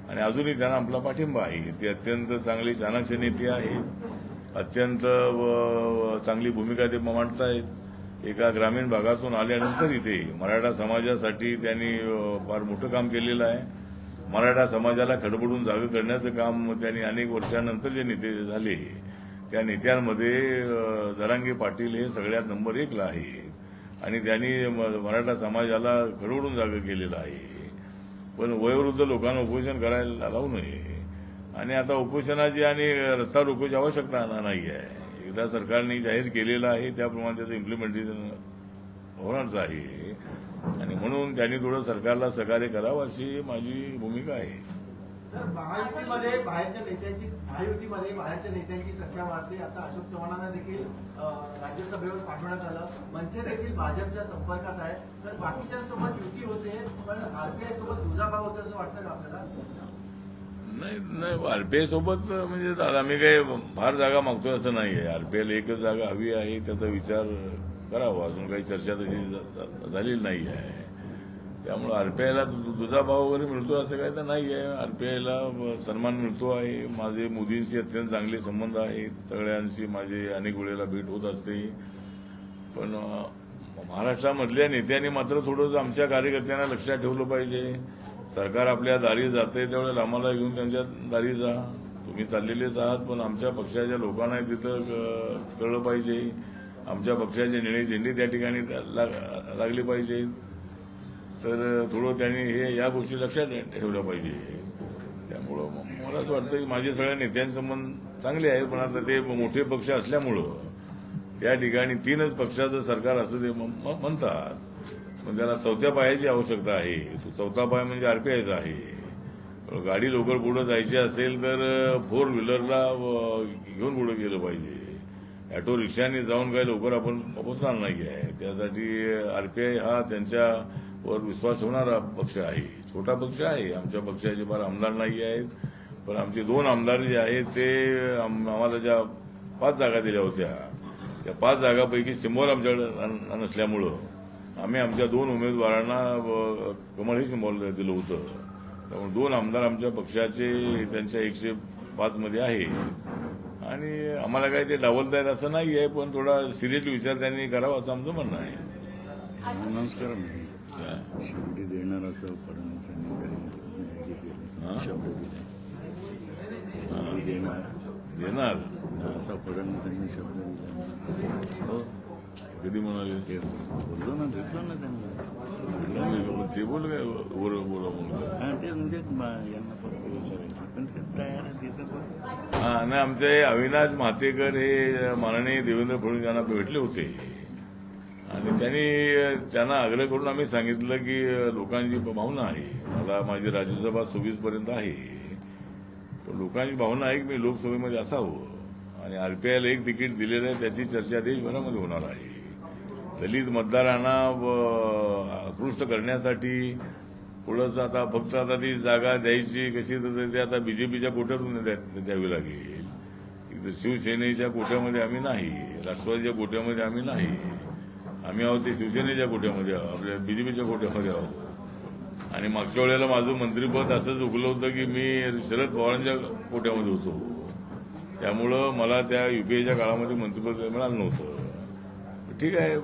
आणि अजूनही त्यांना आपला पाठिंबा आहे. ते अत्यंत चांगले चाणक्य नेते आहेत, अत्यंत चांगली भूमिका ते मांडतायत. एका ग्रामीण भागातून आल्यानंतर इथे मराठा समाजासाठी त्यांनी फार मोठं काम केलेलं आहे. मराठा समाजाला खडबडून जागं करण्याचं काम त्यांनी अनेक वर्षानंतर जे नेते झाले त्या नेत्यांमध्ये जरांगे पाटील हे सगळ्यात नंबर 1ला आहे आणि त्यांनी मराठा समाजाला खडबडून जागं केलेलं आहे. पण वयोवृद्ध लोकांना उपोषण करायला लावू नये आणि आता उपोषणाची आणि रस्ता रोकोची आवश्यकता नाही आहे. एकदा सरकारने जाहीर केलेलं आहे त्याप्रमाणे त्याचं इम्प्लिमेंटेशन होणारच आहे आणि म्हणून त्यांनी थोडं सरकारला सहकार्य करावं अशी माझी भूमिका आहे. सर, महायुतीमध्ये बाहेरच्या नेत्यांची संख्या वाढते. आता अशोक चव्हाणांना देखील राज्यसभेवर पाठवण्यात आलं. मनसे देखील भाजपच्या संपर्कात आहे. तर बाकीच्यांसोबत युती होते पण आरपीआय सोबत दुजाभाव होतो असं वाटतं का आपल्याला? नाही आरपीआय सोबत म्हणजे आम्ही काही फार जागा मागतोय असं नाही आहे. आरपीआयला एकच जागा हवी आहे, त्याचा विचार करावा. अजून काही चर्चा तशी झालेली नाही आहे. त्यामुळे आरपीआयला दुजाभाव वगैरे मिळतो असं काही तर नाही आहे. आरपीआयला सन्मान मिळतो आहे. माझे मोदींशी अत्यंत चांगले संबंध आहेत. सगळ्यांशी माझे अनेक वेळेला भेट होत असते. पण महाराष्ट्रामधल्या नेत्यांनी मात्र थोडंसं आमच्या कार्यकर्त्यांना लक्षात ठेवलं पाहिजे. सरकार आपल्या दारी जाते त्यावेळेला आम्हाला घेऊन त्यांच्या दारी जा. तुम्ही चाललेलेच आहात पण आमच्या पक्षाच्या लोकांना तिथं कळलं पाहिजे. आमच्या पक्षाचे निळे झेंडे त्या ठिकाणी लागले पाहिजे. तर थोडं त्यांनी हे या गोष्टी लक्षात ठेवल्या पाहिजे. त्यामुळं मला असं वाटतं की माझे सगळ्या नेत्यांचे संबंध चांगले आहेत पण आता ते मोठे पक्ष असल्यामुळं त्या ठिकाणी 3च पक्षाचं सरकार असं ते म्हणतात. पण त्याला 4थ्या पायाची आवश्यकता आहे. तो 4था पाय म्हणजे आरपीआयचा आहे. गाडी लवकर पुढे जायची असेल तर 4 व्हीलरला घेऊन पुढे गेलं पाहिजे. ऑटो रिक्षाने जाऊन काही लवकर आपण पोहोचणार नाही आहे. त्यासाठी आरपीआय हा त्यांच्यावर विश्वास ठेवणारा पक्ष आहे. छोटा पक्ष आहे. आमच्या पक्षाचे फार आमदार नाही आहेत पण आमचे 2 आमदार जे आहेत ते आम्हाला ज्या 5 जागा दिल्या होत्या त्या 5 जागापैकी सिम्बॉल आमच्याकडे नसल्यामुळं आम्ही आमच्या 2 उमेदवारांना कमळ हे सिम्बॉल दिलं होतं. त्यामुळे 2 आमदार आमच्या पक्षाचे त्यांच्या 105 मध्ये आहे आणि आम्हाला काही ते डावलतायत असं नाही आहे पण थोडा सिरियसली विचार त्यांनी करावा असं आमचं म्हणणं आहे. नमस्कार. शेवटी देणार असं फडणवीसांनी देणार असा फडणवीसांनी शब्द दिला. हो कधी म्हणाले ते बोललो ना, भेटलो ना त्यांना. ते बोल काय बोला हा ते म्हणजे यांना फक्त विचारायचं पण ते तयार आहे तिथं पण. हा नाही आमचे अविनाश महातेकर हे माननीय देवेंद्र फडणवीस यांना भेटले होते आणि त्यांना आग्रह करून आम्ही सांगितलं की लोकांची भावना आहे. मला माझी राज्यसभा 26 पर्यंत आहे पण लोकांची भावना आहे की मी लोकसभेमध्ये असावं आणि आरपीआयला 1 तिकीट दिलेलं आहे त्याची चर्चा देशभरामध्ये होणार आहे. दलित मतदारांना आकृष्ट करण्यासाठी थोडंसं आता फक्त आता ती जागा द्यायची कशी तर ते आता बीजेपीच्या कोट्यातून द्यावी लागेल. शिवसेनेच्या कोट्यामध्ये आम्ही नाही, राष्ट्रवादीच्या कोट्यामध्ये आम्ही नाही आम्ही आहोत ते शिवसेनेच्या कोट्यामध्ये आहोत, आपल्या बीजेपीच्या कोट्यामध्ये आहोत. आणि मागच्या वेळेला माझं मंत्रिपद असंच उकलं होतं की मी शरद पवारांच्या कोट्यामध्ये होतो. त्यामुळं मला त्या युपीएच्या काळामध्ये मंत्रिपद मिळालं नव्हतं. ठीक आहे,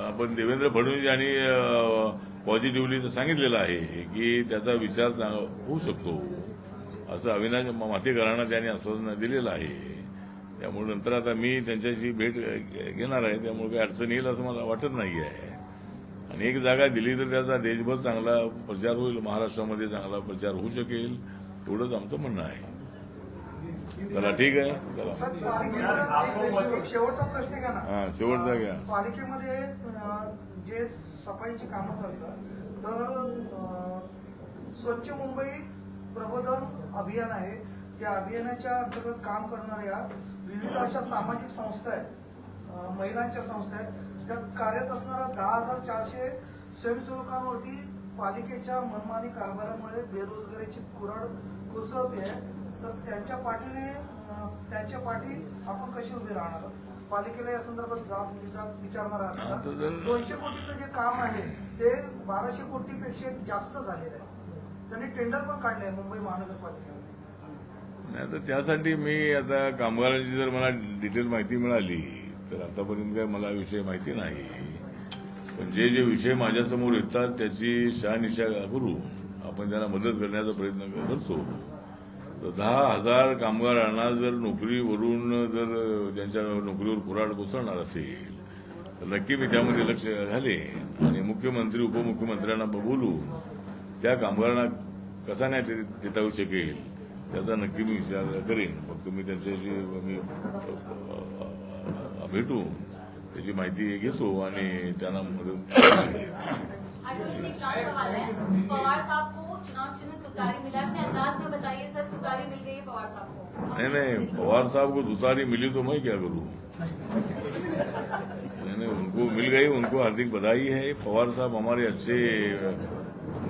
आपण देवेंद्र फडणवीस यांनी पॉझिटिव्हली सांगितलेलं आहे की त्याचा विचार होऊ शकतो, असं अविनाश मातेकरांना त्यांनी आश्वासन दिलेलं आहे. त्यामुळे नंतर आता मी त्यांच्याशी भेट घेणार आहे, त्यामुळे काही अडचण येईल असं मला वाटत नाही आहे. आणि एक जागा दिली तर त्याचा देशभर चांगला प्रचार होईल, महाराष्ट्रामध्ये चांगला प्रचार होऊ शकेल, एवढंच आमचं म्हणणं आहे. चला ठीक आहे, चला. सर, पालिकेचा एक शेवटचा प्रश्न घ्या ना. हा, शेवटचा घ्या. पालिकेमध्ये जे सफाईची कामं चालतात, तर स्वच्छ मुंबई प्रबोधन अभियान आहे. त्या अभियानाच्या अंतर्गत काम करणाऱ्या विविध अशा सामाजिक संस्था आहेत, महिलांच्या संस्था आहेत. त्यात कार्यरत असणाऱ्या 10,400 स्वयंसेवकांवरती पालिकेच्या मनमानी कारभारामुळे बेरोजगारीची कुऱ्हाड कोसळते आहे. तर त्यांच्या पाठी आपण कशी उभी राहणार? पालिकेला या संदर्भात जाब विचारणार आहात का? 200 कोटीचं जे काम आहे ते 1200 कोटीपेक्षा जास्त झालेलं आहे. त्यांनी टेंडर पण काढले आहे मुंबई महानगरपालिकेने. नाही तर त्यासाठी मी आता कामगारांची जर मला डिटेल माहिती मिळाली तर आतापर्यंत काय मला विषय माहिती नाही. पण जे जे विषय माझ्यासमोर येतात त्याची शहानिशा करून आपण त्यांना मदत करण्याचा प्रयत्न करतो. तर 10,000 कामगारांना जर नोकरीवरून जर त्यांच्या नोकरीवर कुऱ्हाड कोसळणार असेल तर नक्की मी त्यामध्ये लक्ष घालेन आणि मुख्यमंत्री उपमुख्यमंत्र्यांना बोलून त्या कामगारांना कसा न्याय देता येऊ शकेल त्याचा नक्की मी विचार करेन. फक्त मी त्यांच्याशी मी भेटून त्याची माहिती घेतो आणि त्यांना मदत. एक लास्ट सवाल है, पवार साहब को चुनाव चिन्ह तुतारी मिला, अपने अंदाज में बताइए सर, तुतारी मिल गई पवार साहब को? नहीं, पवार साहब को तुतारी मिली तो मैं क्या करूं? नहीं, उनको मिल गई, उनको हार्दिक बधाई है. पवार साहब हमारे अच्छे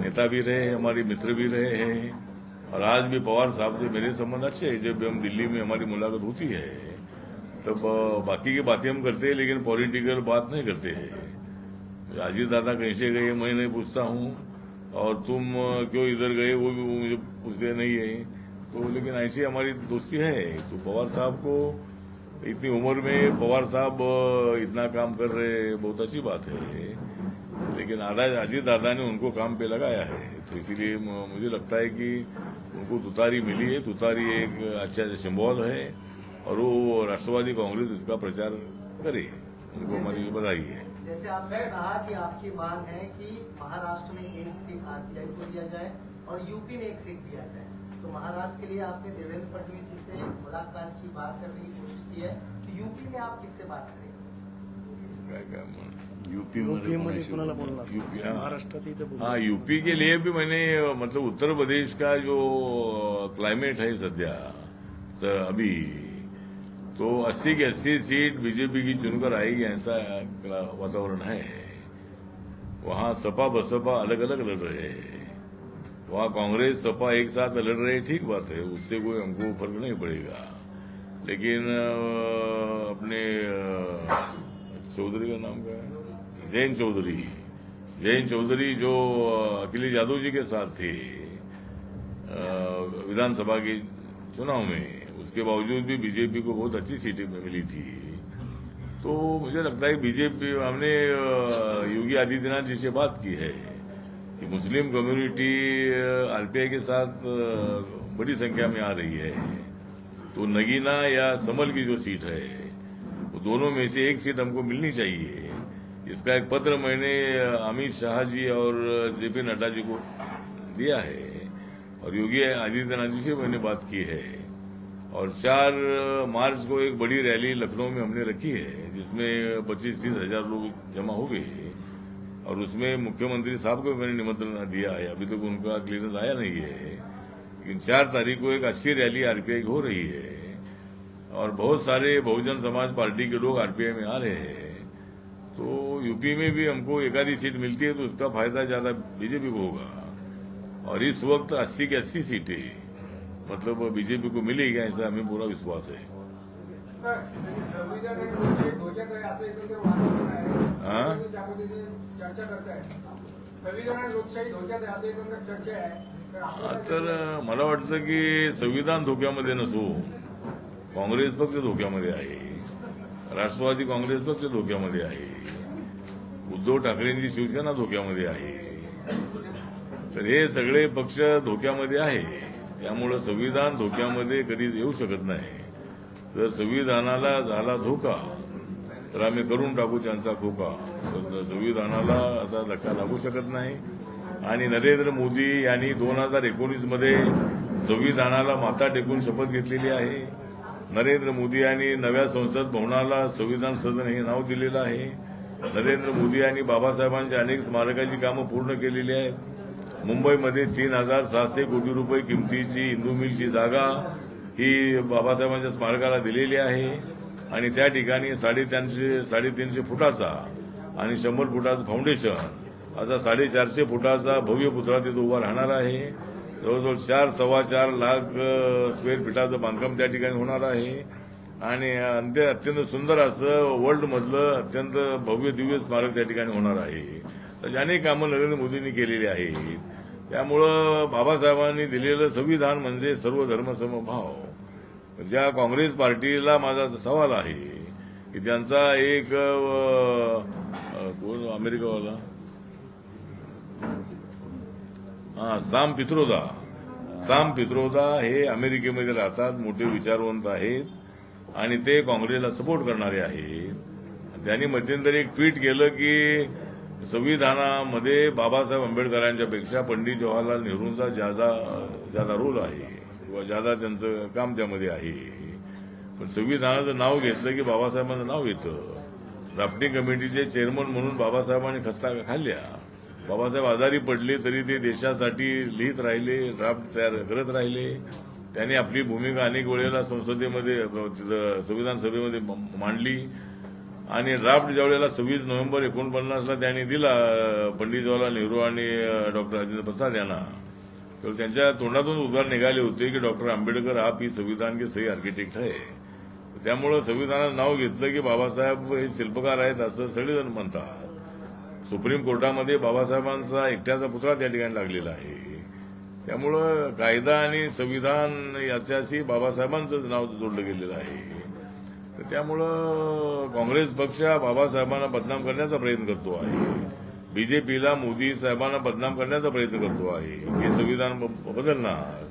नेता भी रहे हैं, हमारे मित्र भी रहे हैं और आज भी पवार साहब से मेरे संबंध अच्छे हैं. जब हम दिल्ली में हमारी मुलाकात होती है तब बाकी की बातें हम करते हैं लेकिन पॉलिटिकल बात नहीं करते हैं. अजीत दादा कैसे गए मैं नहीं पूछता हूं और तुम क्यों इधर गए वो भी मुझे पूछते नहीं है. तो लेकिन ऐसी हमारी दोस्ती है. तो पवार साहब को इतनी उम्र में पवार साहब इतना काम कर रहे बहुत अच्छी बात है. लेकिन अजीत दादा ने उनको काम पे लगाया है तो इसीलिए मुझे लगता है कि उनको तुतारी मिली है. तुतारी एक अच्छा सिंबल है और वो राष्ट्रवादी कांग्रेस इसका प्रचार करे. उनको हमारी बधाई है. जैसे आपने कहा कि आपकी मांग है कि महाराष्ट्र में एक सीट आरपीआई को दिया जाए और यूपी में एक सीट दिया जाए, तो महाराष्ट्र के लिए आपने देवेंद्र फडणवीस जी से मुलाकात की, बात करने की कोशिश की है. तो यूपी में आप किससे बात करेंगे? यूपी यूपी कोणाला बोलणार? यूपी महाराष्ट्रात हाँ, यूपी के लिए भी मैंने मतलब उत्तर प्रदेश का जो क्लाइमेट है सद्या तो अभी तो 80 की 80 सीट बीजेपी की चुनकर आएगी ऐसा वातावरण है. वहां सपा बसपा अलग अलग लड़ रहे हैं, वहां कांग्रेस सपा एक साथ लड़ रहे हैं. ठीक बात है, उससे कोई हमको फर्क नहीं पड़ेगा. लेकिन अपने चौधरी का नाम क्या है, जयंत चौधरी जो अखिलेश यादव जी के साथ थे विधानसभा के चुनाव में, उसके बावजूद भी बीजेपी को बहुत अच्छी सीटें मिली थी. तो मुझे लगता है बीजेपी, हमने योगी आदित्यनाथ जी से बात की है कि मुस्लिम कम्युनिटी आरपीआई के साथ बड़ी संख्या में आ रही है. तो नगीना या समल की जो सीट है वो दोनों में से एक सीट हमको मिलनी चाहिए. इसका एक पत्र मैंने अमित शाह जी और जेपी नड्डा जी को दिया है और योगी आदित्यनाथ जी से मैंने बात की है. और 4 मार्च को एक बड़ी रैली लखनऊ में हमने रखी है जिसमें 25-30 हजार लोग जमा हो गए और उसमें मुख्यमंत्री साहब को मैंने निमंत्रण दिया है. अभी तक उनका क्लियरेंस आया नहीं है, लेकिन 4 तारीख को एक अच्छी रैली आरपीआई हो रही है और बहुत सारे बहुजन समाज पार्टी के लोग आरपीआई में आ रहे हैं. तो यूपी में भी हमको एक आधी सीट मिलती है तो उसका फायदा ज्यादा बीजेपी को होगा. और इस वक्त 80 की 80 सीटें मतलब बीजेपी को मिलेगी ऐसा हमें पूरा विश्वास है. हा? ज्या पद्धतीने चर्चा करताय संविधान आणि लोकशाही धोक्यात आहे असं एकंदर चर्चा आहे तर आपल्याला तर मला वाटतं की संविधान धोक्यामध्ये नसून काँग्रेस पक्ष धोक्यामध्ये आहे, राष्ट्रवादी काँग्रेस पक्ष धोक्यामध्ये आहे, उद्धव ठाकरेंची शिवसेना धोक्यामध्ये आहे. तर हे सगळे पक्ष धोक्यामध्ये आहे. त्यामुळं संविधान धोक्यामध्ये कधीच येऊ शकत नाही. जर संविधानाला झाला धोका तर आम्ही करून टाकू त्यांचा खोका. तर संविधानाला असा धक्का लागू शकत नाही. आणि नरेंद्र मोदी यांनी 2019 मध्ये संविधानाला माथा टेकून शपथ घेतलेली आहे. नरेंद्र मोदी यांनी नव्या संसद भवनाला संविधान सदन हे नाव दिलेलं आहे. नरेंद्र मोदी यांनी बाबासाहेबांच्या अनेक स्मारकाची कामं पूर्ण केलेली आहेत. मुंबईमध्ये 3,700 कोटी रुपये किमतीची इंदू मिलची जागा ही बाबासाहेबांच्या स्मारकाला दिलेली आहे. आणि त्या ठिकाणी 350 फुटाचा आणि 100 फुटाचं फाउंडेशन असा 450 फुटाचा भव्य पुतळा तिथं उभा राहणार आहे. जवळजवळ 4-4.25 लाख स्क्वेअर फीटाचं बांधकाम त्या ठिकाणी होणार आहे. आणि अत्यंत सुंदर असं वर्ल्डमधलं अत्यंत भव्य दिव्य स्मारक त्या ठिकाणी होणार आहे. तर अनेक कामं नरेंद्र मोदींनी केलेली आहेत. त्यामुळं बाबासाहेबांनी दिलेलं संविधान म्हणजे सर्व धर्म समभाव. ज्या काँग्रेस पार्टीला माझा सवाल आहे की त्यांचा एक कोण अमेरिकावाला साम पित्रोदा हे अमेरिकेमध्ये राहतात, मोठे विचारवंत आहेत आणि ते काँग्रेसला सपोर्ट करणारे आहेत. त्यांनी मध्यंतरी एक ट्विट केलं की संविधानामध्ये बाबासाहेब आंबेडकरांच्या पेक्षा पंडित जवाहरलाल नेहरूंचा ज्यादा रोल आहे किंवा ज्यादा त्यांचं काम त्यामध्ये आहे. पण संविधानाचं नाव घेतलं की बाबासाहेबांचं नाव येतं. ड्राफ्टिंग कमिटीचे चेअरमन म्हणून बाबासाहेबांनी खस्ता खाल्ल्या. बाबासाहेब आजारी पडले तरी ते देशासाठी लिहित राहिले, ड्राफ्ट तयार करत राहिले. त्यांनी आपली भूमिका अनेक वेळेला संसदेमध्ये संविधान सभेमध्ये मांडली. आणि ड्राफ्ट ज्यावेळेला 26 नोव्हेंबर 1949ला त्यांनी दिला पंडित जवाहरलाल नेहरू आणि डॉक्टर राजेंद्र प्रसाद यांना, तर त्यांच्या तोंडातून उद्गार निघाले होते की डॉक्टर आंबेडकर आप ही संविधान के सही आर्किटेक्ट आहे. त्यामुळं संविधानाचं नाव घेतलं की बाबासाहेब हे शिल्पकार आहेत असं सगळेजण म्हणतात. सुप्रीम कोर्टामध्ये बाबासाहेबांचा एकट्याचा पुतळा त्या ठिकाणी लागलेला आहे. त्यामुळं कायदा आणि संविधान याच्याशी बाबासाहेबांचं नाव जोडलं गेलेलं आहे. तर त्यामुळं काँग्रेस पक्ष बाबासाहेबांना बदनाम करण्याचा प्रयत्न करतो आहे. बीजेपीला मोदी साहेबांना बदनाम करण्याचा प्रयत्न करतो आहे. हे संविधान बदलणार.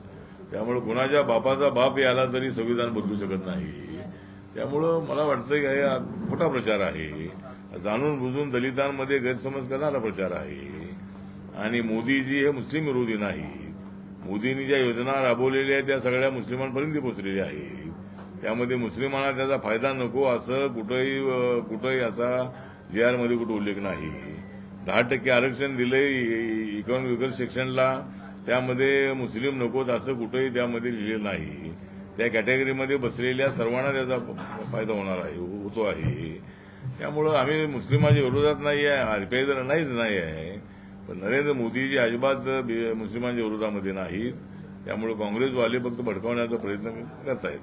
त्यामुळे कुणाच्या बापाचा बाप याला तरी संविधान बदलू शकत नाही. त्यामुळं मला वाटतं की हा खोटा प्रचार आहे. जाणून बुजून दलितांमध्ये गैरसमज करणारा प्रचार आहे. आणि मोदीजी हे मुस्लिम विरोधी नाही. मोदींनी ज्या योजना राबवलेल्या आहेत त्या सगळ्या मुस्लिमांपर्यंत पोहोचलेल्या आहेत. त्यामध्ये मुस्लिमांना त्याचा फायदा नको असं कुठंही असा JR मध्ये कुठं उल्लेख नाही. 10% आरक्षण दिले इकॉनॉमिक विकर सेक्शनला, त्यामध्ये मुस्लिम नकोत असं कुठंही त्यामध्ये लिहिलेलं नाही. त्या कॅटेगरीमध्ये बसलेल्या सर्वांना त्याचा फायदा होतो आहे. त्यामुळं आम्ही मुस्लिमांच्या विरोधात नाही आहे, बेदर नाहीच नाही आहे. पण नरेंद्र मोदीजी अजिबात मुस्लिमांच्या विरोधामध्ये नाहीत. त्यामुळे काँग्रेसवाले फक्त भडकवण्याचा प्रयत्न करतायत.